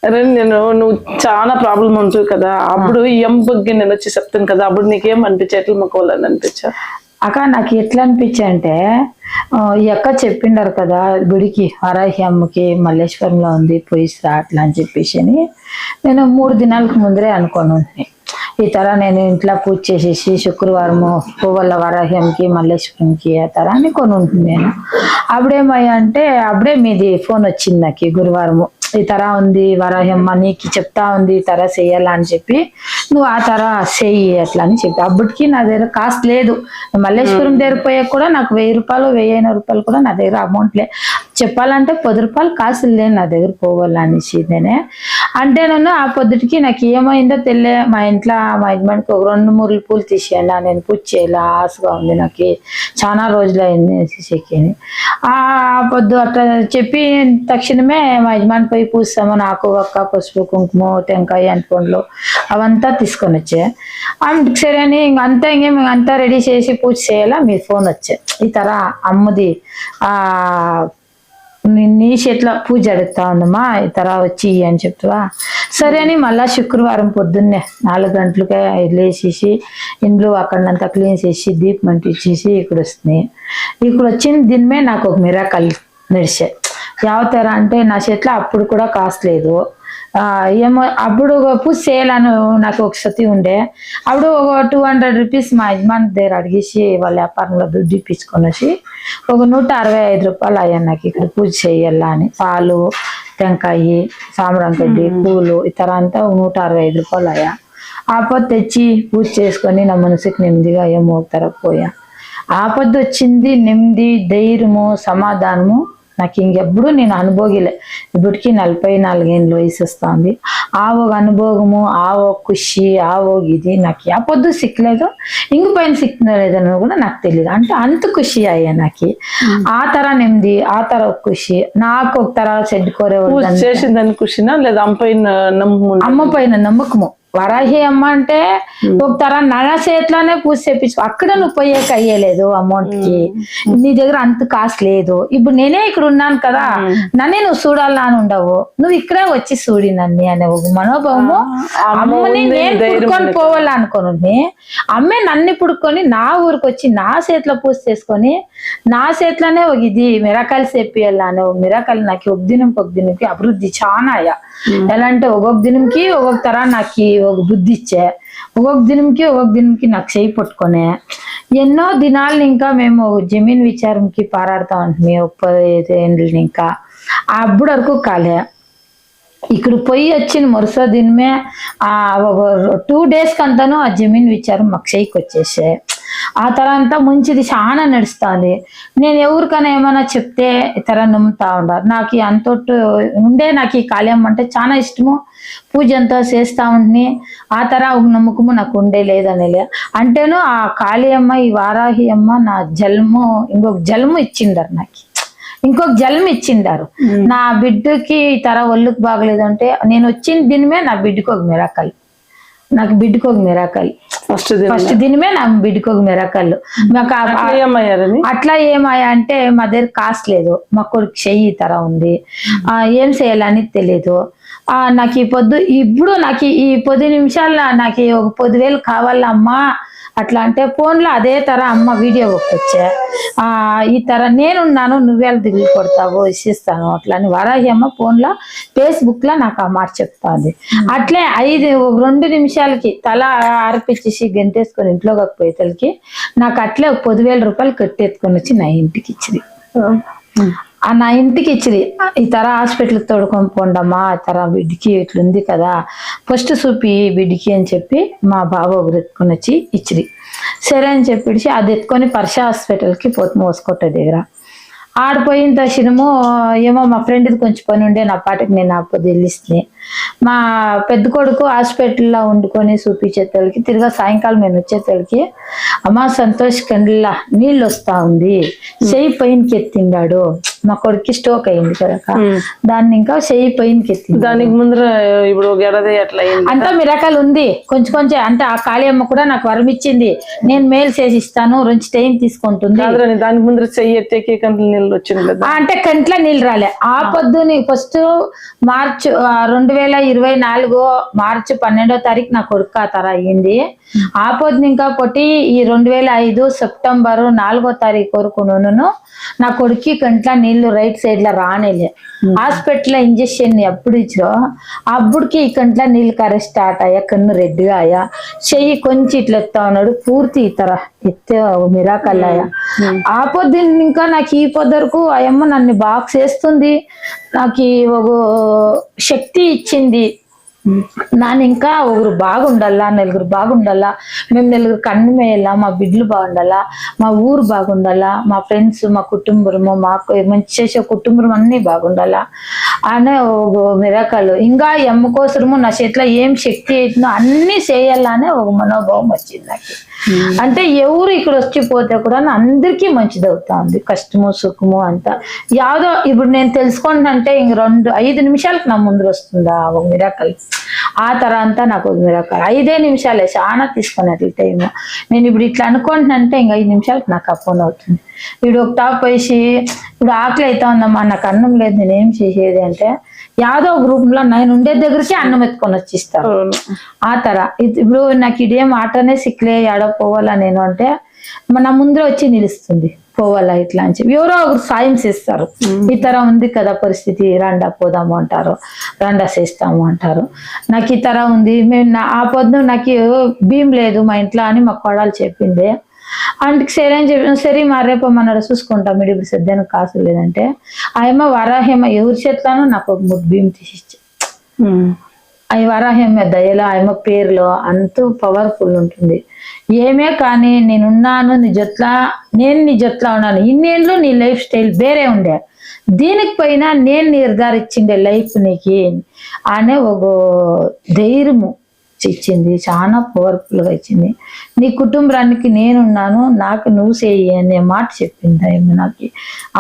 అరే నువ్వు చాలా ప్రాబ్లం ఉంటుంది కదా, అప్పుడు ఎం బగ్గి నేను వచ్చి చెప్తాను కదా, అప్పుడు నీకేం అనిపించా, ఎట్లా మొక్కోవాలని అనిపించా? అక్క నాకు ఎట్లా అనిపించా అంటే ఈ అక్క చెప్పిండారు కదా గుడికి వారాహి అమ్మకి మల్లేశ్వరంలో ఉంది పోయిస్తా అట్లా అని చెప్పేసి నేను 3 దినాలకు ముందరే అనుకోను ఈ తర నేను ఇంట్లో పూజ చేసేసి శుక్రవారము పువ్వుల వారాహ్యంకి మల్లేశ్వరంకి ఆ తర అని కొని ఉంటుంది. నేను అప్పుడేమయ్యా అంటే అప్పుడే మీది ఫోన్ వచ్చింది నాకు గురువారము, ఈ తర ఉంది వారాహ్యమ్మ నీకు చెప్తా ఉంది ఈ తర చెయ్యాలా అని చెప్పి నువ్వు ఆ తర చెయ్యి అట్లా అని చెప్పి. అప్పటికి నా దగ్గర కాస్ట్ లేదు, మల్లేశ్వరం దగ్గర పోయా కూడా నాకు 1000 రూపాయలు 1500 రూపాయలు కూడా నా దగ్గర అమౌంట్ లే, చెప్పాలంటే 10 రూపాయలు కాసులు లేదు నా దగ్గర పోవాలనేసి నేనే అంటే నన్ను ఆ పొద్దుటికి నాకు ఏమైందో తెలియ మా ఇంట్లో మా యజమానికి ఒక 2-3 పూలు తీసేయాల, నేను పూజ చేయాల ఆశగా ఉంది నాకు చాలా రోజులు అయింది చెక్కిని. ఆ పొద్దు అట్లా చెప్పి తక్షణమే మా యజమాని పోయి పూస్తాము, నాకు ఒక్క పసుపు కుంకుమ టెంకాయ అంటుకోండ్లు అవంతా తీసుకొని వచ్చే. సరే అని ఇంకంతా రెడీ చేసి పూజ చేయాలా మీ ఫోన్ వచ్చే ఈ తర అమ్మది నీ చేతిలో పూజ అడుగుతా ఉందమ్మా ఈ తర వచ్చి అని చెప్తావా. సరే అని మళ్ళా శుక్రవారం పొద్దున్నే 4 గంటలకే లేచేసి ఇంట్లో అక్కడంతా క్లీన్ చేసి దీపం అంటించేసి ఇక్కడ వస్తున్నాయి. ఇక్కడ వచ్చిన దీనిమే నాకు ఒక మిరాకల్ నడిచే. యావతర అంటే నా చేతిలో అప్పుడు కూడా కాస్ట్ లేదు, ఏమో అప్పుడు పూజ చేయాలని నాకు ఒక సతి ఉండే. అప్పుడు ఒక 200 రూపీస్ మా యజమాని దగ్గర అడిగేసి వాళ్ళ వ్యాపారంలో దుడ్డు ఇప్పించుకొని వచ్చి ఒక 165 రూపాయలు అయ్యా నాకు ఇక్కడ పూజ చేయాలా అని. పాలు టెంకాయ సాంబ్రాంగడ్డి పూలు ఇతర అంతా 165 రూపాయలు అయ్యా. ఆ పొద్దు తెచ్చి పూజ చేసుకొని నా మనసుకి నెమ్మదిగా ఏమో పోయా. ఆ పొద్దు వచ్చింది నెమ్మది ధైర్యము సమాధానము నాకు ఇంకెప్పుడు నేను అనుభోగిలే. ఇప్పటికి 44 ఏళ్ళు వయసు వస్తుంది. ఆ ఒక అనుభవము ఆ ఒక ఖుషి ఆ ఒక ఇది నాకు ఆ పొద్దు సిక్కలేదు, ఇంక పైన సిక్కులేదని కూడా నాకు తెలియదు. అంటే అంత ఖుషి అయ్యా నాకు ఆ తర నెమ్మది ఆ తర ఖుషి. నాకు ఒక తర చెడ్డు కోరేవాళ్ళు చేసిందని ఖుషినా లేదా అమ్మ పైన నమ్మకము. వరాహి అమ్మ అంటే ఒక తర నడ చేతిలోనే పూజ చేపించు, అక్కడ నువ్వు పోయేకి అయ్యలేదు అమౌంట్ కి, నీ దగ్గర అంత కాస్ట్ లేదు. ఇప్పుడు నేనే ఇక్కడ ఉన్నాను కదా, నన్నే నువ్వు చూడాలా అని ఉండవు, నువ్వు ఇక్కడే వచ్చి చూడి నన్ను అనే ఒక మనోభావము. అమ్మని నేను పుడుకొని పోవాలనుకోని అమ్మే నన్ను పుడుకొని నా ఊరికి వచ్చి నా చేతిలో పూజ చేసుకొని నా చేతిలోనే ఒక ఇది మిరాకల్ చెప్పియాలని ఒక మిరాకల్ నాకు ఒక దినంకి అభివృద్ధి చాలా అయ్యా. ఎలా అంటే ఒక్కొక్క దినంకి ఒక్కొక్క తర నాకు ఒక బుద్ధి ఇచ్చే, ఒక్కొక్క దినంకి నాకు చేయి పట్టుకొనే. ఎన్నో దినాలను ఇంకా మేము జమీన్ విచారంకి పారాడుతా ఉంటుంది 15 ఏళ్ళు ఇంకా అప్పుడు వరకు కాలే. ఇక్కడ పోయి వచ్చిన మరుస దినమే ఒక 2 డేస్ కంతాను ఆ జమీన్ విచారం మాకు చేయికి వచ్చేసే. ఆ తర అంతా మంచిది చాలా నడుస్తుంది. నేను ఎవరికైనా ఏమైనా చెప్తే తర నమ్ముతా ఉండారు. నాకు అంతొట్టు ఉండే నాకు ఈ కాళీయమ్మ అంటే చాలా ఇష్టము, పూజ అంతా చేస్తా ఉంటుంది. ఆ తర ఒక నమ్మకము నాకు ఉండే లేదనేలే. అంటేను ఆ కాళీయమ్మ ఈ వారాహి అమ్మ నా జన్ము ఇంకొక జన్ము ఇచ్చిండారు, నాకు ఇంకొక జన్మ ఇచ్చిండారు. నా బిడ్డకి ఈ తర ఒళ్ళుకు బాగలేదంటే నేను వచ్చిన దినమే నా బిడ్డకు ఒక మిరాకల్, నాకు బిడ్డకు ఒక మిరాకల్ ఫస్ట్ దినమే నా బిడ్డకు ఒక మిరాకల్. మాకు అట్లా ఏమయ్యా అంటే మా దగ్గర కాస్ట్ లేదు, మా కొడుకు చెయ్యి తర ఉంది, ఏం చేయాలని తెలియదు. నాకు ఈ పొద్దు ఇప్పుడు నాకు ఈ 10 నిమిషాల్లో నాకు ఒక 10,000 కావాలా అమ్మా అట్లా అంటే ఫోన్లో అదే తర అమ్మ వీడియో వచ్చే ఈ తర నేనున్నాను నువ్వేళ దిగులు కొడతావు ఇచ్చిస్తాను అట్లా అని వరాహి అమ్మ ఫోన్లో ఫేస్బుక్ లో నాకు ఆ మాట చెప్తాంది. అట్లే 2 నిమిషాలకి తల ఆర్పించేసి గంటేసుకొని ఇంట్లో పోయేతలకి నాకు అట్లే 10,000 రూపాయలు కట్టెత్తుకొని వచ్చి నా ఇంటికి ఇచ్చింది. నా ఇంటికి ఇచ్చిరి ఈ తర హాస్పిటల్కి తోడుకొని పోండమ్మా తర బిడ్డకి ఇట్లుంది కదా ఫస్ట్ చూపి బిడ్డకి అని చెప్పి మా బాబు ఒకరు ఎత్తుకొని వచ్చి ఇచ్చిరి. సరే అని చెప్పేసి అది ఎత్తుకొని పర్ష హాస్పిటల్కి పోతు మోసుకోట దగ్గర ఆడిపోయిన తక్షణము ఏమో మా ఫ్రెండ్ది కొంచెం పని ఉండే నా పాటకి నేను ఆ పొద్దు వెళ్ళిస్తుంది. మా పెద్ద కొడుకు హాస్పిటల్లో వండుకొని చూపించేతలకి తిరిగా సాయంకాలం నేను వచ్చేతలకి అమ్మ సంతోష్ కండ్లా నీళ్ళు వస్తా ఉంది, చెయ్యి పైనకి ఎత్తిండాడు, మా కొడుక్కి స్ట్రోక్ అయింది కదా, దాన్ని ఇంకా చెయ్యి పైనకి ఎత్తింది. దానికి ముందర ఇప్పుడు ఒక ఏడాది అట్లా అయింది అంతా మిరకాలు ఉంది కొంచెం కొంచెం. అంటే ఆ కాళీయమ్మ కూడా నాకు వరం ఇచ్చింది, నేను మేలు చేసి ఇస్తాను, కొంచెం టైం తీసుకుంటుంది. దానికి ముందర చెయ్యి ఎత్తేకి కంట్లో నీళ్ళు వచ్చింది కదా. అంటే కంట్లో నీళ్ళు రాలే. ఆ పొద్దుని ఫస్ట్ మార్చ్ 2024 మార్చి 12వ తారీఖు నా కొడుకు ఆ తర అయ్యింది. ఆ పొద్దున ఇంకా కొట్టి ఈ 2005 సెప్టెంబర్ 4వ తారీఖు వరకు నా కొడుక్కి కంట్లో నీళ్లు రైట్ సైడ్ లో రానేలే. హాస్పిటల్ ఇంజక్షన్ ఎప్పుడు ఇచ్చో అప్పుడుకి ఈ కంట్లో నీళ్ళు కరె స్టార్ట్ అయ్యా, కన్ను రెడ్డిగా అయ్యా, చెయ్యి కొంచెం ఇట్లా ఎత్తా ఉన్నాడు, పూర్తి ఇతర ఎత్తే మిరాకల్ అయ్యా. ఆ పొద్దున్న ఇంకా నాకు ఈ పొద్దుకు అయ్యమ్మ నన్ను బాగా చేస్తుంది, నాకు ఒక శక్తి ఇచ్చింది. నాన్న ఇంకా ఒకరు బాగుండాలా, నలుగురు బాగుండాలా, మేము నలుగురు కన్ను మేయాలా, మా బిడ్డలు బాగుండాలా, మా ఊరు బాగుండాలా, మా ఫ్రెండ్స్, మా కుటుంబము, మాకు మంచి చేసే కుటుంబం అన్ని బాగుండాలా అనే ఒక మిరాకలు. ఇంకా ఎమ్మ కోసము నా చేతిలో ఏం శక్తి అవుతుందో అన్ని చేయాలనే ఒక మనోభావం వచ్చింది నాకు. అంటే ఎవరు ఇక్కడ వచ్చిపోతే కూడా అందరికీ మంచిది అవుతా ఉంది, కష్టము సుఖము అంతా. యాదో ఇప్పుడు నేను తెలుసుకుంటే ఇంక 5 నిమిషాలకు నా ముందు వస్తుందా ఒక మిరాకల్. ఆ తర్వాత నాకు ఒక మిరాకల్ 5 నిమిషాలే, చాలా తీసుకున్నట్లు టైము. నేను ఇప్పుడు ఇట్లా అనుకుంటున్నంటే ఇంక 5 నిమిషాలకు నాకు అప్పని అవుతుంది. ఇప్పుడు ఒక టాప్ వేసి ఇప్పుడు ఆకలి అవుతా ఉందమ్మా, నాకు అన్నం లేదు, నేనేం చేసేది అంటే యాదో ఒక రూపంలో నేను ఉండే దగ్గరికి అన్నం ఎత్తుకొని వచ్చిస్తారు. ఆ తర ఇప్పుడు నాకు ఇదేం ఆటనే సిక్లే ఆడ పోవాలా నేను అంటే నా ముందర వచ్చి నిలుస్తుంది, పోవాలా ఇట్లా అని చెప్పి ఎవరో ఒకరు సాయం చేస్తారు. ఈ తర ఉంది కదా పరిస్థితి, రండా పోదాము అంటారు, రండా చేస్తాము అంటారు. నాకు ఈ తర ఉంది, మేము ఆ పొద్దు నాకు భీం లేదు మా ఇంట్లో అని మా కోడలు చెప్పింది. అందుకు సరే అని చెప్పి సరే మా రేపమ్మన్నాడు చూసుకుంటాం, మీరు ఇప్పుడు సద్యానికి కాసు లేదంటే ఆయమ్మ వరాహేమ ఎవరి చేతిలోనూ నాకు ఒక 3 భీం తీసిచ్చి. అవి వరాహేమ దయలో ఆయమ్మ పేరులో అంత పవర్ఫుల్ ఉంటుంది. ఏమే కానీ నేనున్నాను నీ జొట్ల, నేను నీ జొట్ల ఉన్నాను, ఇన్నేళ్ళు నీ లైఫ్ స్టైల్ వేరే ఉండే, దీనికి పైన నేను నిర్ధారించిండే లైఫ్ నీకు అనే ఒక ధైర్యము ఇచ్చింది, చాలా పవర్ఫుల్ గా ఇచ్చింది. నీ కుటుంబానికి నేనున్నాను, నాకు నువ్వు చేయి అనే మాట చెప్పింది ఆయమ్మ నాకు.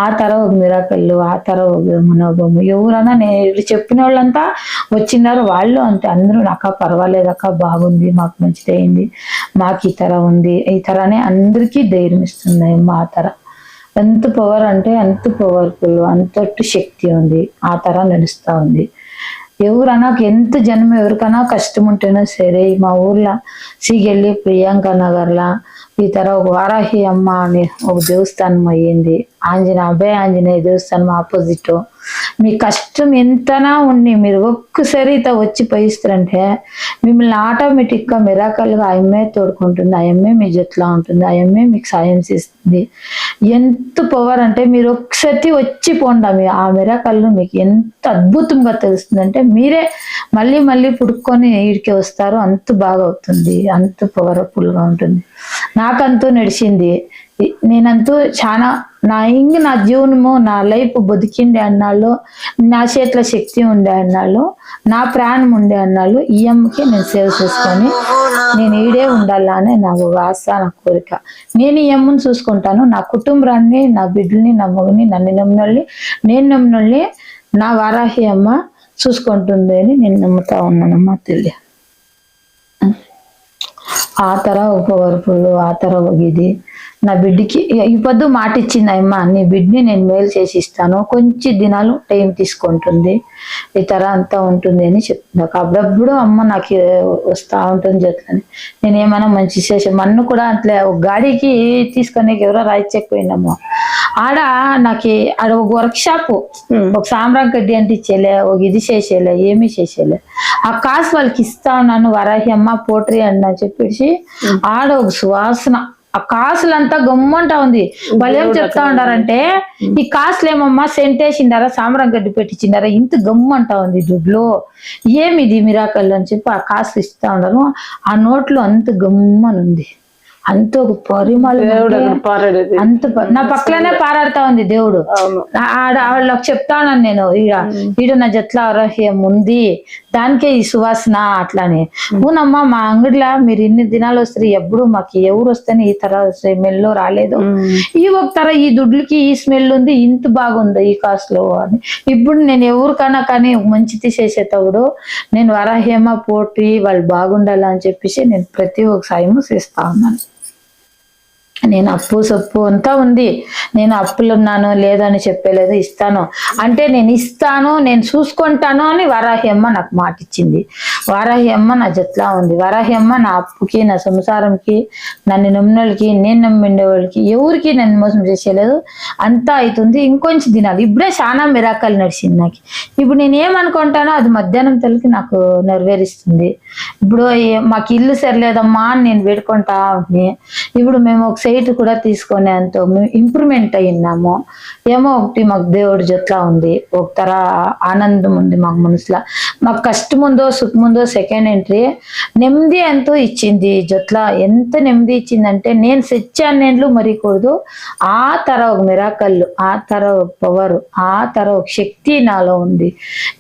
ఆ తర ఒక మిరాకళ్ళు, ఆ తర ఒక మనోభావం. ఎవరన్నా నేను చెప్పిన వాళ్ళంతా వచ్చినారు, వాళ్ళు అంతే అందరూ నాకు పర్వాలేదు అక్క, బాగుంది, మాకు మంచిదైంది, మాకు ఈ తర ఉంది, ఈ తరనే అందరికీ ధైర్యం ఇస్తుంది అమ్మా. ఆ తర ఎంత పవర్ అంటే అంత పవర్ఫుల్, అంతటి శక్తి ఉంది, ఆ తర నడుస్తూ ఉంది. ఎవరన్నా ఎంత జన్మ ఎవరికైనా కష్టం ఉంటేనో సరే, మా ఊర్లో సీగెళ్ళి ప్రియాంక నగర్లా ఈ తర ఒక వారాహి అమ్మ అని ఒక దేవస్థానం అయ్యింది, అభయ ఆంజనేయ దేవస్థానం ఆపోజిట్. మీ కష్టం ఎంతనా ఉండి మీరు ఒక్కసారి వచ్చి పోయిస్తారంటే మిమ్మల్ని ఆటోమేటిక్ గా మిరాకల్గా ఆయమ్మే తోడుకుంటుంది, ఆయమ్మే మీ జొట్లో ఉంటుంది, ఆయమ్మే మీకు సాయం చేస్తుంది. ఎంత పవర్ అంటే మీరు ఒక్కసారి వచ్చి పోండి, ఆ మిరాకల్లు మీకు ఎంత అద్భుతంగా తెలుస్తుంది అంటే మీరే మళ్ళీ మళ్ళీ పుడుకొని ఈడికి వస్తారు, అంత బాగా అవుతుంది, అంత పవర్ఫుల్ గా ఉంటుంది. నాకంతూ నడిచింది, నేనంతూ చాలా నా జీవనము నా లైఫ్ బతికిండే అన్నాళ్ళు, నా చేతిలో శక్తి ఉండే అన్నాళ్ళు, నా ప్రాణం ఉండే అన్నాళ్ళు ఈ అమ్మకి నేను సేవ చేసుకొని నేను ఈడే ఉండాలా అని నాకు ఆశ, నా కోరిక. నేను ఈ అమ్మని చూసుకుంటాను, నా కుటుంబాన్ని, నా బిడ్డల్ని, నా మగని, నన్ను నమ్మినోళ్ళని, నేను నమ్మినోళ్ళని నా వారాహి అమ్మ చూసుకుంటుంది అని నేను నమ్ముతా ఉన్నానమ్మా తెలియ. ఆ తర ఒక పవర్ఫుల్, ఆ తర ఒక ఇది. నా బిడ్డకి ఈ పొద్దు మాట ఇచ్చింది అమ్మ, నీ బిడ్డని నేను మేలు చేసి ఇస్తాను, కొంచెం దినాలు టైం తీసుకుంటుంది, ఈ తర అంతా ఉంటుంది అని చెప్తుంది. అప్పుడప్పుడు అమ్మ నాకు వస్తూ ఉంటుంది జట్లని. నేను ఏమైనా మంచి చేసే మన్ను కూడా అట్లే ఒక గాడికి తీసుకొని ఎవరో రాయిచ్చకపోయిందమ్మా, ఆడ నాకు ఆడ ఒక వర్క్ షాప్, ఒక సాంబ్రాం కడ్డి అంటే ఇచ్చేలే, ఒక ఇది చేసేలే, ఏమీ చేసేలే. ఆ కాసు వాళ్ళకి ఇస్తా ఉన్నాను, వరాహి అమ్మ పోట్రీ అని చెప్పేసి ఆడ ఒక సువాసన, ఆ కాసులంతా గమ్మంటా ఉంది. వాళ్ళు ఏం చెప్తా ఉండారంటే ఈ కాసులు ఏమమ్మా సెంట్ వేసిండారా, సాంబ్రాం గడ్డి పెట్టించిండారా, ఇంత గమ్మంటా ఉంది దుడ్లో, ఏమిది మిరాకల్ అని చెప్పి ఆ కాసులు ఇస్తా ఉన్నారు. ఆ నోట్లో అంత గమ్మని ఉంది, అంత ఒక పరిమళం దేవుడు అంటే అక్కడ పారాడేది. నా పక్కనే పారాడుతా ఉంది దేవుడు. అవును. వాళ్ళకి చెప్తాను నేను, ఈడ నా జట్ల ఆరోగ్యం ఉంది, దానికే ఈ సువాసన అట్లానే. ఊనమ్మా మా అంగడిలో మీరు ఇన్ని దినాలు వస్తారు, ఎప్పుడు మాకు ఎవరు వస్తేనే ఈ తర స్మెల్ రాలేదు, ఈ ఒక తర ఈ దుడ్లకి ఈ స్మెల్ ఉంది, ఇంత బాగుంది ఈ కాస్ట్ లో అని. ఇప్పుడు నేను ఎవరికైనా కానీ మంచి తీసేసేటప్పుడు నేను వరాహ్యమ పోటీ వాళ్ళు బాగుండాలని చెప్పేసి నేను ప్రతి ఒక్క సాయము చేస్తా ఉన్నాను. నేను అప్పు సొప్పు అంతా ఉంది, నేను అప్పులు ఉన్నాను లేదని చెప్పలేదు, ఇస్తాను అంటే నేను ఇస్తాను, నేను చూసుకుంటాను అని వారాహి అమ్మ నాకు మాట ఇచ్చింది. వారాహి అమ్మ నా జట్లా ఉంది. వారాహి అమ్మ నా అప్పుకి, నా సంసారంకి, నన్ను నమ్మినోళ్ళకి, నేను నమ్మిండే వాళ్ళకి ఎవరికి నేను మోసం చేసేయలేదు. అంతా అవుతుంది, ఇంకొంచెం దినాలు. ఇప్పుడే చాలా మిరాకలు నడిచింది నాకు. ఇప్పుడు నేను ఏమనుకుంటానో అది మధ్యాహ్నం తలకి నాకు నెరవేరుస్తుంది. ఇప్పుడు మాకు ఇల్లు సరిలేదమ్మా అని నేను వేడుకుంటా ఉంటే, ఇప్పుడు మేము ఒక సైట్ కూడా తీసుకొని అంత ఇంప్రూవ్మెంట్ అయ్యినాము. ఏమో ఒకటి మాకు దేవుడి జట్లా ఉంది, ఒక తర ఆనందం ఉంది మాకు మనసులో. మాకు కష్టం ఉందో సుఖం ఉందో సెకండ్ ఎంట్రీ, నెమ్మది ఎంతో ఇచ్చింది జట్ల. ఎంత నెమ్మది ఇచ్చిందంటే నేను సెచ్చాన్నేళ్ళు మరీకూడదు, ఆ తర ఒక మిరాకళ్ళు, ఆ తర ఒక పవర్, ఆ తర ఒక శక్తి నాలో ఉంది.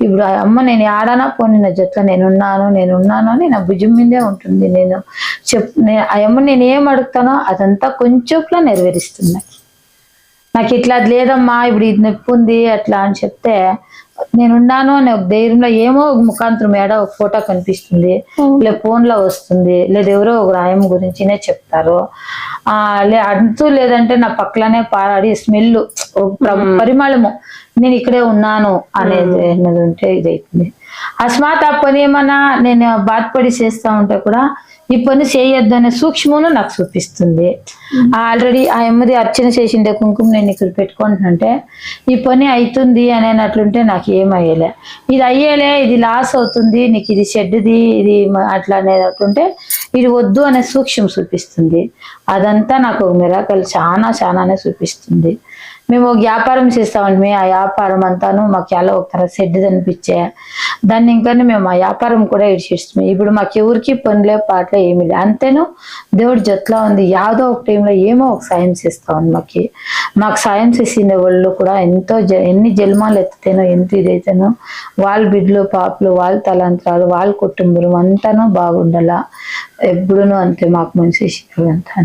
ఇప్పుడు ఆ అమ్మ నేను ఆడానా పోనీ నా జట్ల నేనున్నాను అని నా భుజం మీదే ఉంటుంది. నేను ఆ అమ్మ నేను ఏం అడుగుతానో అదంతా కొంచెంలో నెరవేరుస్తుంది. నాకు ఇట్లా లేదమ్మా ఇప్పుడు ఇది నొప్పి ఉంది అట్లా అని చెప్తే నేనున్నాను అనే ఒక ధైర్యంలో ఏమో ఒక ముఖాంతరం ఏడా ఒక ఫోటో కనిపిస్తుంది, లేదా ఫోన్ లో వస్తుంది, లేదా ఎవరో ఒక రాయం గురించినే చెప్తారు, అంటూ లేదంటే నా పక్కలనే పారాడి స్మెల్ పరిమళము నేను ఇక్కడే ఉన్నాను అనేది ఉంటే ఇదైతుంది. అస్మాత్ ఆ పని ఏమన్నా నేను బాధపడి చేస్తా ఉంటే కూడా ఈ పని చేయొద్దు అనే సూక్ష్మను నాకు చూపిస్తుంది. ఆల్రెడీ ఆ అమ్మది అర్చన చేసిండే కుంకుమ నేను ఇక్కడ పెట్టుకుంటున్నంటే ఈ పని అవుతుంది అనేనట్లుంటే నాకు ఏమయ్యేలే, ఇది అయ్యేలే, ఇది లాస్ అవుతుంది నీకు, ఇది షెడ్ది ఇది అట్లా అనేటట్లుంటే ఇది వద్దు అనే సూక్ష్మం చూపిస్తుంది. అదంతా నాకు ఒక మిరాకల్ చాలానే చూపిస్తుంది. మేము ఒక వ్యాపారం చేస్తామండి, ఆ వ్యాపారం అంతాను మాకు చాలా ఒక తర సెడ్ అనిపించే దాన్ని ఇంకా మేము ఆ వ్యాపారం కూడా ఇడిచేస్తాము. ఇప్పుడు మాకు ఎవరికి పనిలే పాటలే ఏమి లే, అంతేను దేవుడి జట్లా ఉంది. యాదో ఒక టైంలో ఏమో ఒక సాయం చేస్తామని మాకు సాయం చేసిన వాళ్ళు కూడా ఎంతో ఎన్ని జన్మాలు ఎత్తితేనో ఎంత ఇదైతేనో వాళ్ళ బిడ్డలు పాపలు వాళ్ళ తలాంతరాలు వాళ్ళ కుటుంబం అంతానూ బాగుండాల ఎప్పుడునూ అంతే. మాకు మంచి అంతా